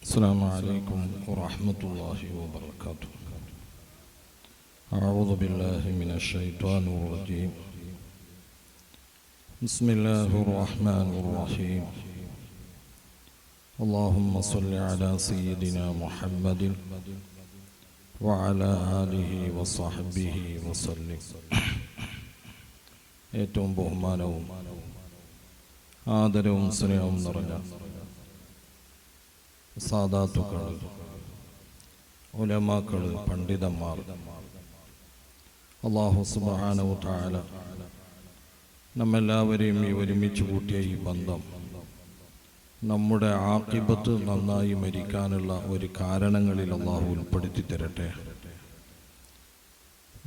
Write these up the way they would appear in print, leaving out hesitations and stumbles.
السلام عليكم ورحمة الله وبركاته. أعوذ بالله من الشيطان الرجيم. بسم الله الرحمن الرحيم. اللهم صل على سيدنا محمد وعلى آله وصحبه وسلم. ഏറ്റവും ബഹുമാനവും ആദരവും സ്നേഹവും നിറഞ്ഞ സാദാത്തുക്കൾ, ഉലമാക്കൾ, പണ്ഡിതന്മാർ, അല്ലാഹു സുബ്ഹാനഹു വ തആല നമ്മെല്ലാവരെയും ഈ ഒരുമിച്ച് കൂട്ടിയ ഈ ബന്ധം നമ്മുടെ ആഖിബത്ത് നന്നായി മരിക്കാനുള്ള ഒരു കാരണങ്ങളിൽ അല്ലാഹു ഉൾപ്പെടുത്തി തരട്ടെ.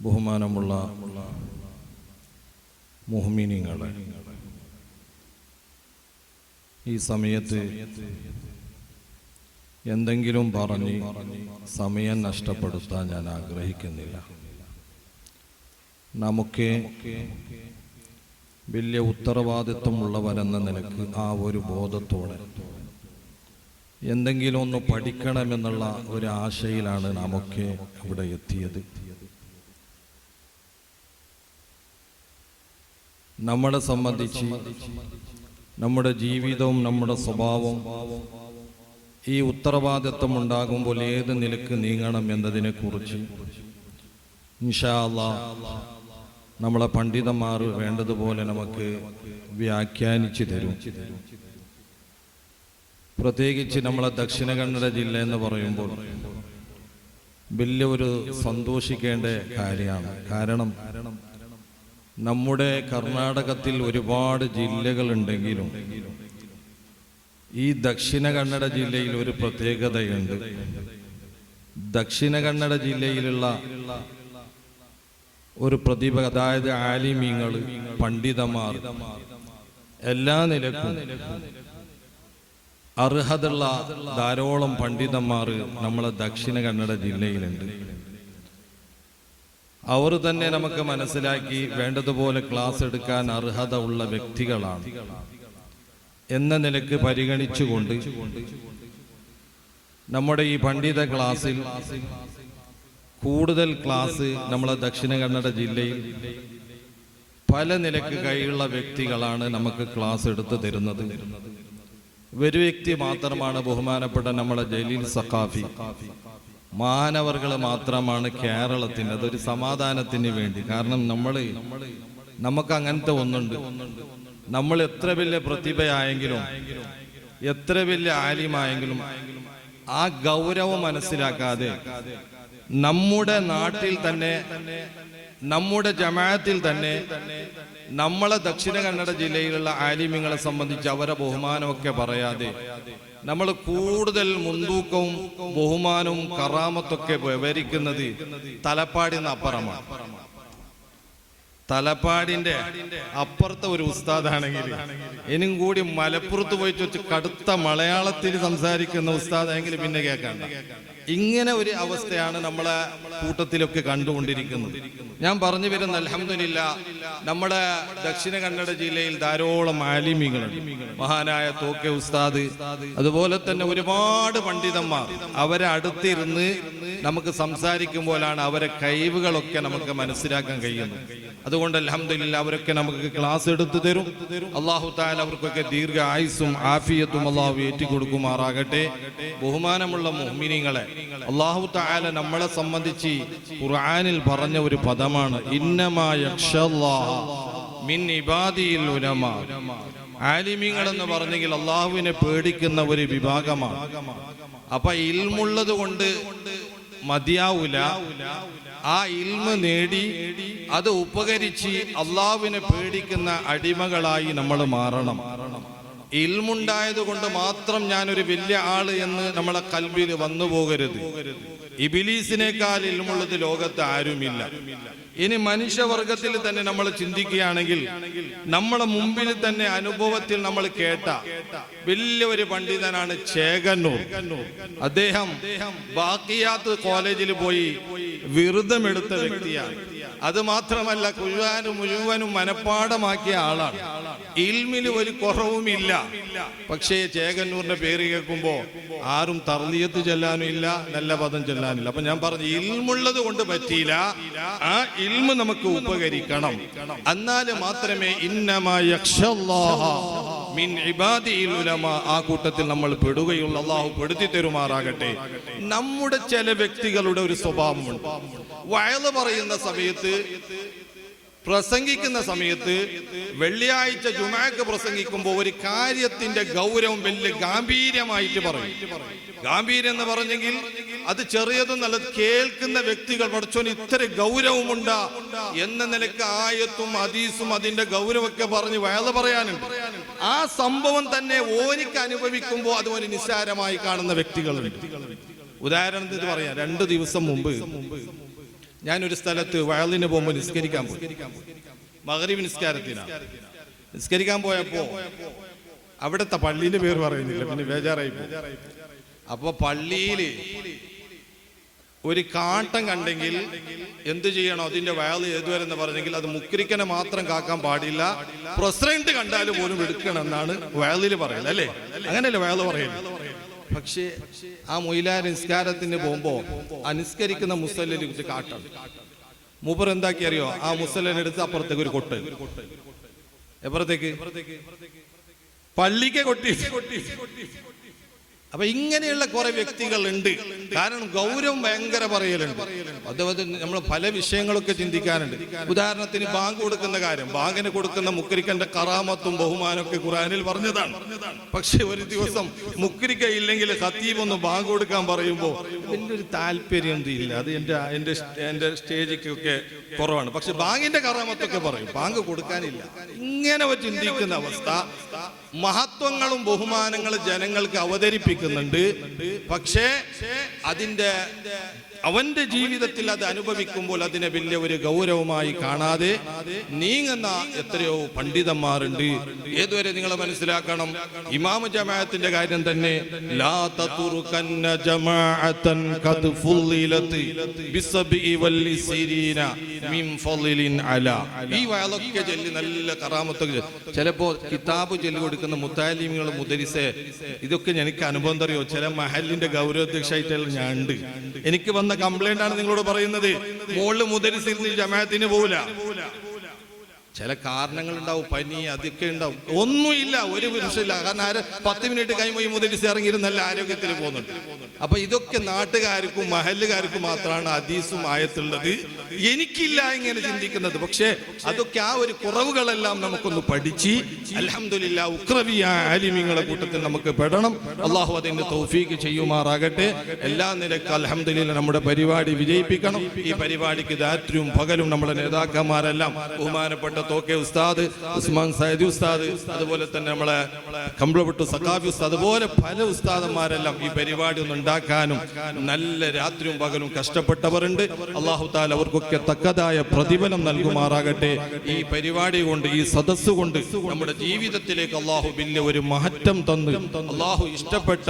ബഹുമാനമുള്ള മുഅ്മിനീങ്ങളെ, ഈ സമയത്ത് എന്തെങ്കിലും പറഞ്ഞ് സമയം നഷ്ടപ്പെടുത്താൻ ഞാൻ ആഗ്രഹിക്കുന്നില്ല. നമുക്ക് വലിയ ഉത്തരവാദിത്വമുള്ളവരെന്ന നിലക്ക് ആ ഒരു ബോധത്തോടെ എന്തെങ്കിലും ഒന്ന് പഠിക്കണമെന്നുള്ള ഒരു ആശയിലാണ് നമുക്ക് ഇവിടെ എത്തിയത്. നമ്മളെ സംബന്ധിച്ച് നമ്മുടെ ജീവിതവും നമ്മുടെ സ്വഭാവവും ഈ ഉത്തരവാദിത്വം ഉണ്ടാകുമ്പോൾ ഏത് നിലക്ക് നീങ്ങണം എന്നതിനെക്കുറിച്ച് ഇൻഷാ അല്ലാഹ് നമ്മളെ പണ്ഡിതന്മാർ വേണ്ടതുപോലെ നമുക്ക് വ്യാഖ്യാനിച്ചു തരും. പ്രത്യേകിച്ച് നമ്മളെ ദക്ഷിണ കന്നഡ ജില്ല എന്ന് പറയുമ്പോൾ വലിയൊരു സന്തോഷിക്കേണ്ട കാര്യമാണ്. കാരണം നമ്മുടെ കർണാടകത്തിൽ ഒരുപാട് ജില്ലകളുണ്ടെങ്കിലും ഈ ദക്ഷിണ കന്നഡ ജില്ലയിൽ ഒരു പ്രത്യേകതയുണ്ട്. ദക്ഷിണ കന്നഡ ജില്ലയിലുള്ള ഒരു പ്രതിഭ, അതായത് ആലിമീങ്ങൾ, പണ്ഡിതന്മാർ, എല്ലാ നിലക്കും അർഹതയുള്ള ധാരാളം പണ്ഡിതന്മാർ നമ്മളെ ദക്ഷിണ കന്നഡ ജില്ലയിലുണ്ട്. അവർ തന്നെ നമുക്ക് മനസ്സിലാക്കി വേണ്ടതുപോലെ ക്ലാസ് എടുക്കാൻ അർഹത ഉള്ള വ്യക്തികളാണ് എന്ന നിലക്ക് പരിഗണിച്ചുകൊണ്ട് നമ്മുടെ ഈ പണ്ഡിത ക്ലാസ്സിൽ കൂടുതൽ ക്ലാസ് നമ്മളെ ദക്ഷിണ കന്നഡ ജില്ലയിൽ പല നിലക്ക് കൈയുള്ള വ്യക്തികളാണ് നമുക്ക് ക്ലാസ് എടുത്തു തരുന്നത്. ഒരു വ്യക്തി മാത്രമാണ് ബഹുമാനപ്പെട്ട നമ്മളെ ജലീൽ സഖാഫി. മാനവർകൾ മാത്രമാണ് കേരളത്തിന്. അതൊരു സമാധാനത്തിന് വേണ്ടി. കാരണം നമുക്ക് അങ്ങനത്തെ ഒന്നുണ്ട്. നമ്മൾ എത്ര വലിയ പ്രതിഭയായെങ്കിലും എത്ര വലിയ ആലിമായെങ്കിലും ആ ഗൗരവം മനസ്സിലാക്കാതെ നമ്മുടെ നാട്ടിൽ തന്നെ, നമ്മുടെ ജമാഅത്തിൽ തന്നെ നമ്മളെ ദക്ഷിണ കന്നഡ ജില്ലയിലുള്ള ആലിമ്യങ്ങളെ സംബന്ധിച്ച് അവരെ ബഹുമാനമൊക്കെ പറയാതെ നമ്മൾ കൂടുതൽ മുൻതൂക്കവും ബഹുമാനവും കറാമത്തൊക്കെ വിവരിക്കുന്നത് തലപ്പാടിന്ന് അപ്പുറമാണ്. തലപ്പാടിന്റെ അപ്പുറത്തെ ഒരു ഉസ്താദാണെങ്കിൽ ഇനിയും കൂടി മലപ്പുറത്ത് പോയി വെച്ച് കടുത്ത മലയാളത്തിൽ സംസാരിക്കുന്ന ഉസ്താദാണെങ്കിൽ പിന്നെ കേൾക്കണ്ട. ഇങ്ങനെ ഒരു അവസ്ഥയാണ് നമ്മളെ കൂട്ടത്തിലൊക്കെ കണ്ടുകൊണ്ടിരിക്കുന്നത്. ഞാൻ പറഞ്ഞു വരുന്ന അൽഹംദുലില്ലാഹ് നമ്മുടെ ദക്ഷിണ കന്നഡ ജില്ലയിൽ ധാരാളം ആലിമീങ്ങളുണ്ട്. മഹാനായ തോക്കെ ഉസ്താദ്, അതുപോലെ തന്നെ ഒരുപാട് പണ്ഡിതന്മാർ. അവരെ അടുത്തിരുന്ന് നമുക്ക് സംസാരിക്കുമ്പോഴാണ് അവരെ കഴിവുകളൊക്കെ നമുക്ക് മനസ്സിലാക്കാൻ കഴിയുന്നത്. അതുകൊണ്ട് അൽഹംദുലില്ലാഹ് അവരൊക്കെ നമുക്ക് ക്ലാസ് എടുത്തു തരും. അല്ലാഹു തആല അവർക്കൊക്കെ ദീർഘ ആയുസ്സും ആഫിയത്തും അല്ലാഹു ഏറ്റിക്കൊടുക്കുമാറാകട്ടെ. ബഹുമാനമുള്ള മുഅ്മിനീങ്ങളെ, അല്ലാഹു തആല നമ്മളെ സംബന്ധിച്ച് ഖുർആനിൽ പറഞ്ഞ ഒരു പദമാണ് ഇന്നമാ യഖ്ഷല്ലാഹ മിൻ ഇബാദിൽ ഉലമാ. ആലിമീങ്ങൾ എന്ന് പറഞ്ഞെങ്കിൽ അല്ലാഹുവിനെ പേടിക്കുന്ന ഒരു വിഭാഗമാണ്. അപ്പൊ ഇൽമുള്ളത് കൊണ്ട് മതിയാവൂല. ആ ഇൽമ നേടി അത് ഉപകരിച്ച് അള്ളാഹുവിനെ പേടിക്കുന്ന അടിമകളായി നമ്മൾ മാറണം. ഇൽമുണ്ടായത് കൊണ്ട് മാത്രം ഞാനൊരു വലിയ ആള് എന്ന് നമ്മളെ കൽബിൽ വന്നു പോകരുത്. ഇബിലീസിനേക്കാൾ ഇൽമുള്ളത് ലോകത്ത് ആരുമില്ല. ഇനി മനുഷ്യവർഗത്തിൽ തന്നെ നമ്മൾ ചിന്തിക്കുകയാണെങ്കിൽ നമ്മളെ മുമ്പിൽ തന്നെ അനുഭവത്തിൽ നമ്മൾ കേട്ട വലിയ ഒരു പണ്ഡിതനാണ് ചേകന്നൂർ. അദ്ദേഹം ബാക്കിയാത്ത് കോളേജിൽ പോയി വിരുദമെടുത്ത വ്യക്തിയാണ്. അത് മാത്രമല്ല ഖുർആൻ മുഴുവനും മനഃപ്പാഠമാക്കിയ ആളാണ്. ഇൽമിൽ ഒരു കുറവുമില്ല. പക്ഷേ ചേകന്നൂരിന്റെ പേര് കേൾക്കുമ്പോ ആരും തർലിയത്ത് ചെല്ലാനും ഇല്ല, നല്ല പദം ചെല്ലാനില്ല. അപ്പൊ ഞാൻ പറഞ്ഞു ഇൽമുള്ളത് കൊണ്ട് പറ്റിയില്ല, ആ ഇൽമ് നമുക്ക് ഉപകരിക്കണം. എന്നാൽ മാത്രമേ ഇന്നമാ യഖ്ഷല്ലാഹ മിൻ ഇബാദിൽ ഉലമ, ആ കൂട്ടത്തിൽ നമ്മൾ പെടുകയുള്ളൂ. അല്ലാഹു പെടുത്തി തരുമാറാകട്ടെ. നമ്മുടെ ചില വ്യക്തികളുടെ ഒരു സ്വഭാവമുണ്ട്. വയല് പറയുന്ന സമയത്ത്, പ്രസംഗിക്കുന്ന സമയത്ത്, വെള്ളിയാഴ്ച ജുമാക്ക് പ്രസംഗിക്കുമ്പോൾ ഒരു കാര്യത്തിന്റെ ഗൗരവം വലിയ ഗാംഭീര്യമായിട്ട് പറയും. ഗാംഭീര്യം എന്ന് പറഞ്ഞെങ്കിൽ അത് ചെറിയതും നല്ലത്. കേൾക്കുന്ന വ്യക്തികൾ പഠിച്ചോന് ഇത്ര ഗൗരവമുണ്ടാ എന്ന നിലക്ക് ആയത്തും ഹദീസും അതിന്റെ ഗൗരവമൊക്കെ പറഞ്ഞ് വയല് പറയാനുണ്ട്. ആ സംഭവം തന്നെ ഓനിക്ക് അനുഭവിക്കുമ്പോൾ അത് ഒരു നിസ്സാരമായി കാണുന്ന വ്യക്തികളുണ്ട്. ഉദാഹരണത്തിന് പറയാം, 2 ദിവസം മുമ്പ് ഞാനൊരു സ്ഥലത്ത് വയലിന് പോകുമ്പോൾ നിസ്കരിക്കാൻ പോയി. മഗ്രിബ് നിസ്കരിക്കാൻ പോയപ്പോ അവിടുത്തെ പള്ളീന്റെ പേര് പറയുന്നില്ല, പിന്നെ ബേജാറായി പോയി. അപ്പൊ പള്ളിയില് ഒരു കാട്ടം കണ്ടെങ്കിൽ എന്ത് ചെയ്യണം? അതിന്റെ വയല് ഏതുവരെന്ന് പറഞ്ഞെങ്കിൽ അത് മുക്രിക്കനെ മാത്രം കാക്കാൻ പാടില്ല, പ്രസിഡന്റ് കണ്ടാൽ പോലും എടുക്കണം എന്നാണ് വയലില് പറയുന്നത്, അല്ലേ? അങ്ങനെയല്ലേ വയല് പറയുന്നത്? പക്ഷേ ആ മൊയിലാർ നിസ്കാരത്തിന് പോകുമ്പോ അനുസ്കരിക്കുന്ന മുസല്ലിനെ കുറിച്ച് കാട്ടാണ്. മൂപ്പർ എന്താക്കി അറിയോ? ആ മുസല്ലിനെടുത്ത് അപ്പുറത്തേക്ക് ഒരു കൊട്ട്, എപ്പുറത്തേക്ക് പള്ളിക്ക് കൊട്ടി. അപ്പൊ ഇങ്ങനെയുള്ള കുറെ വ്യക്തികൾ ഉണ്ട്. കാരണം ഗൗരവം ഭയങ്കര പറയലുണ്ട്. അതുപോലെ നമ്മൾ പല വിഷയങ്ങളൊക്കെ ചിന്തിക്കാനുണ്ട്. ഉദാഹരണത്തിന് ബാങ്ക് കൊടുക്കുന്ന കാര്യം, ബാങ്കിന് കൊടുക്കുന്ന മുക്കരിക്കന്റെ കറാമത്തും ബഹുമാനമൊക്കെ ഖുർആനിൽ പറഞ്ഞതാണ്. പക്ഷെ ഒരു ദിവസം മുക്കരിക്ക ഇല്ലെങ്കിൽ ഖത്തീബ് ഒന്ന് ബാങ്ക് കൊടുക്കാൻ പറയുമ്പോൾ വലിയൊരു താല്പര്യം ഇല്ല. അത് എന്റെ സ്റ്റേജിക്കൊക്കെ കുറവാണ്. പക്ഷെ ബാങ്കിന്റെ കറാമത്തൊക്കെ പറയും, ബാങ്ക് കൊടുക്കാനില്ല. ഇങ്ങനെ ചിന്തിക്കുന്ന അവസ്ഥ. മഹത്വങ്ങളും ബഹുമാനങ്ങളും ജനങ്ങൾക്ക് അവതരിപ്പിക്കുന്നുണ്ട്. പക്ഷേ അവന്റെ ജീവിതത്തിൽ അത് അനുഭവിക്കുമ്പോൾ അതിനെ വലിയ ഒരു ഗൗരവമായി കാണാതെ നീങ്ങുന്ന എത്രയോ പണ്ഡിതന്മാരുണ്ട്. ഏതുവരെ നിങ്ങൾ മനസ്സിലാക്കണം, ഇമാം ജമാഅത്തിന്റെ കാര്യം തന്നെ, ലാ തതുറുകന്ന ജമാഅതൻ ഖദ് ഫുളിലത് ബിസബഇ വൽഇസ്രീന മിൻ ഫളിലിൻ അലാ. ഈ വയലൊക്കെ ചൊല്ലി നല്ല കറാമത്തൊക്കെ ചിലപ്പോ കിതാബ് ചൊല്ലി കൊടുക്കുന്ന മുത്താലിമികൾ, മുദരിസെ, ഇതൊക്കെ എനിക്ക് അനുഭവം അറിയോ? ചില മഹലിന്റെ ഗൗരവാധ്യക്ഷമായിട്ടുള്ള ഞാൻ ഉണ്ട്. എനിക്ക് വന്ന കംപ്ലൈന്റ് ആണ് നിങ്ങളോട് പറയുന്നത്. മോളില് മുദരിസിൽ ജമാഅത്തിന് പോവില്ല. ചില കാരണങ്ങൾ ഉണ്ടാവും, പനി അതൊക്കെ ഉണ്ടാവും. ഒന്നുമില്ല, ഒരു വിഷയമില്ല. കാരണം 10 മിനിറ്റ് കഴിയുമ്പോൾ ഈ മുദരിസ് ഇറങ്ങിയിരുന്ന നല്ല ആരോഗ്യത്തിൽ പോകുന്നുണ്ട്. അപ്പൊ ഇതൊക്കെ നാട്ടുകാർക്കും മഹല്ലുകാർക്കും മാത്രമാണ് ഹദീസും ആയത്തുള്ളത്. എനിക്കില്ല ഇങ്ങനെ ചിന്തിക്കുന്നത്. പക്ഷേ അതൊക്കെ ആ ഒരു കുറവുകളെല്ലാം നമുക്കൊന്ന് പഠിച്ച് അൽഹംദുലില്ലാ ഉഖ്റവിയ ആലിമീങ്ങളെ കൂട്ടത്തിൽ നമുക്ക് പെടണം. അള്ളാഹു അതിന്റെ തൗഫീഖ് ചെയ്യുമാറാകട്ടെ. എല്ലാ നിലക്കും അൽഹംദുലില്ലാ നമ്മുടെ പരിപാടി വിജയിപ്പിക്കണം. ഈ പരിപാടിക്ക് രാത്രിയും പകലും നമ്മുടെ നേതാക്കന്മാരെല്ലാം ബഹുമാനപ്പെട്ട തോക്കെ ഉസ്താദ്, ഉസ്മാൻ സൈദി ഉസ്താദ്, അതുപോലെ തന്നെ നമ്മളെ കമ്പ്ലവിട്ടു സഖാഫി ഉസ്താദ്, അതുപോലെ പല ഉസ്താദന്മാരെല്ലാം ഈ പരിപാടി ഒന്ന് ഉണ്ടാക്കാനും നല്ല രാത്രിയും പകലും കഷ്ടപ്പെട്ടവരുണ്ട്. അല്ലാഹു തആല അവർക്കൊക്കെ തക്കതായ പ്രതിഫലം നൽകുമാറാകട്ടെ. ഈ പരിപാടി കൊണ്ട്, ഈ സദസ്സ് കൊണ്ട് നമ്മുടെ ജീവിതത്തിലേക്ക് അല്ലാഹു വലിയ ഒരു മാറ്റം തന്ന് അല്ലാഹു ഇഷ്ടപ്പെട്ട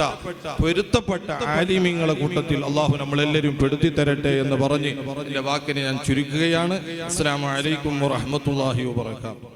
പൊരുത്തപ്പെട്ട ആലിമീങ്ങളെ കൂട്ടത്തിൽ അല്ലാഹു നമ്മളെല്ലാവരും പെടുത്തി തരട്ടെ എന്ന് പറഞ്ഞ് എന്റെ വാക്കിനെ ഞാൻ ചുരുക്കുകയാണ്. അസ്സലാമു അലൈക്കും വറഹ്മത്തുള്ളാഹി വബറകാതുഹു.